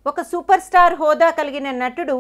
ఒక super star హోదా కలిగిన నటుడు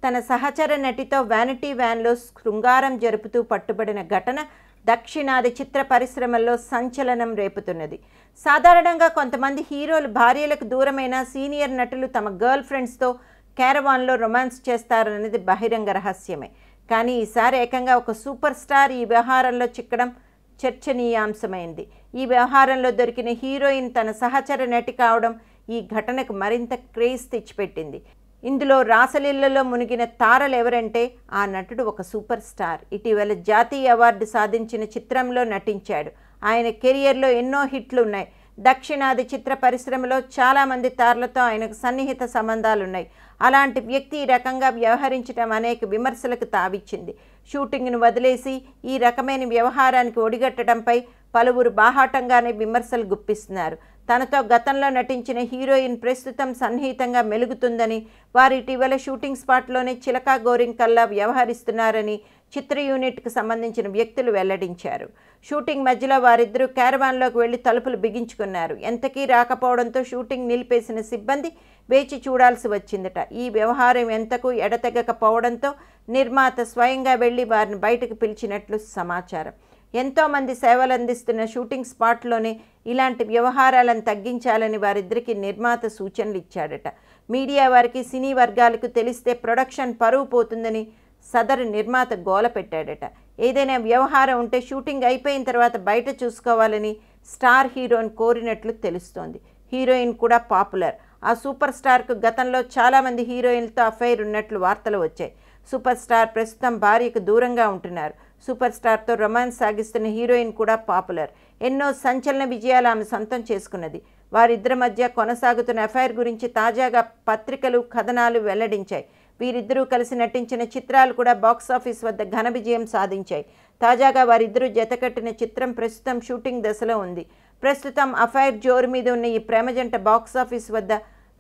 తన సహచర నటితో వ్యానిటీ వ్యాన్లో శృంగారం జరుపుతూ పట్టుబడిన ఘటన దక్షిణాది చిత్ర పరిశ్రమల్లో సంచలనం రేపుతున్నది. సాధారణంగా కొంతమంది హీరోలు భార్యలకు దూరమైన సీనియర్ నటులు తమ గర్ల్ ఫ్రెండ్స్తో క్యారవాన్లో రొమాన్స్ చేస్తారనేది బహిరంగ రహస్యమే. కానీ ఈసారి ఏకంగా ఒక సూపర్ స్టార్ ఈ వ్యవహారంలో చిక్కడం చర్చనీయాంశమైంది. ఈ వ్యవహారంలో దొరికిన హీరోయిన్ తన సహచర నటి కావడం ఈ ఘటనకు మరింత క్రేజ్ తెచ్చిపెట్టింది. ఇందులో రాసలీలలో మునిగిన తారలు ఎవరంటే ఆ నటుడు ఒక సూపర్ స్టార్. ఇటీవల జాతీయ అవార్డు సాధించిన చిత్రంలో నటించాడు. ఆయన కెరియర్లో ఎన్నో హిట్లు ఉన్నాయి. దక్షిణాది చిత్ర పరిశ్రమలో చాలామంది తారలతో ఆయనకు సన్నిహిత సంబంధాలున్నాయి. అలాంటి వ్యక్తి ఈ రకంగా వ్యవహరించడం అనేక విమర్శలకు తావిచ్చింది. షూటింగ్ను వదిలేసి ఈ రకమైన వ్యవహారానికి ఒడిగట్టడంపై పలువురు బాహాటంగానే విమర్శలు గుప్పిస్తున్నారు. తనతో గతంలో నటించిన హీరోయిన్ ప్రస్తుతం సన్నిహితంగా మెలుగుతుందని, వారు ఇటీవల షూటింగ్ స్పాట్లోనే చిలకా గోరింకల్లా వ్యవహరిస్తున్నారని చిత్ర యూనిట్కు సంబంధించిన వ్యక్తులు వెల్లడించారు. షూటింగ్ మధ్యలో వారిద్దరూ క్యారవాన్లోకి వెళ్లి తలుపులు బిగించుకున్నారు. ఎంతకీ రాకపోవడంతో షూటింగ్ నిలిపేసిన సిబ్బంది వేచి చూడాల్సి వచ్చిందట. ఈ వ్యవహారం ఎంతకు ఎడతెగకపోవడంతో నిర్మాత స్వయంగా వెళ్లి వారిని బయటకు పిలిచినట్లు సమాచారం. ఎంతోమంది సేవలు అందిస్తున్న షూటింగ్ స్పాట్లోనే ఇలాంటి వ్యవహారాలను తగ్గించాలని వారిద్దరికీ నిర్మాత సూచనలు ఇచ్చాడట. మీడియా వారికి, సినీ వర్గాలకు తెలిస్తే ప్రొడక్షన్ పరువు పోతుందని సదరు నిర్మాత గోల పెట్టాడట. ఏదైనా వ్యవహారం ఉంటే షూటింగ్ అయిపోయిన తర్వాత బయట చూసుకోవాలని స్టార్ హీరోని కోరినట్లు తెలుస్తోంది. హీరోయిన్ కూడా పాపులర్. ఆ సూపర్ స్టార్కు గతంలో చాలామంది హీరోయిన్లతో అఫైర్ ఉన్నట్లు వార్తలు వచ్చాయి. సూపర్ స్టార్ ప్రస్తుతం భార్యకు దూరంగా ఉంటున్నారు. సూపర్ స్టార్తో రొమాన్స్ సాగిస్తున్న హీరోయిన్ కూడా పాపులర్. ఎన్నో సంచలన విజయాలు ఆమె సొంతం చేసుకున్నది. వారిద్దరి మధ్య కొనసాగుతున్న అఫైర్ గురించి తాజాగా పత్రికలు, కథనాలు వెల్లడించాయి. వీరిద్దరూ కలిసి నటించిన చిత్రాలు కూడా బాక్సాఫీస్ వద్ద ఘన విజయం సాధించాయి. తాజాగా వారిద్దరూ జతకట్టిన చిత్రం ప్రస్తుతం షూటింగ్ దశలో ఉంది. ప్రస్తుతం అఫైర్ జోరు మీద ఉన్న ఈ ప్రేమ జంట బాక్సాఫీస్ వద్ద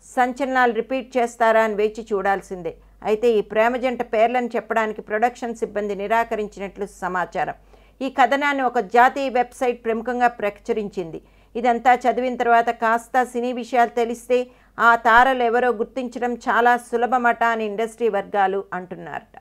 సంచలనాలు రిపీట్ చేస్తారా అని వేచి చూడాల్సిందే. అయితే ఈ ప్రేమ జంట పేర్లను చెప్పడానికి ప్రొడక్షన్ సిబ్బంది నిరాకరించినట్లు సమాచారం. ఈ కథనాన్ని ఒక జాతీయ వెబ్సైట్ ప్రముఖంగా ప్రచురించింది. ఇదంతా చదివిన తర్వాత కాస్త సినీ విషయాలు తెలిస్తే ఆ తారలు ఎవరో గుర్తించడం చాలా సులభమట అని ఇండస్ట్రీ వర్గాలు అంటున్నారట.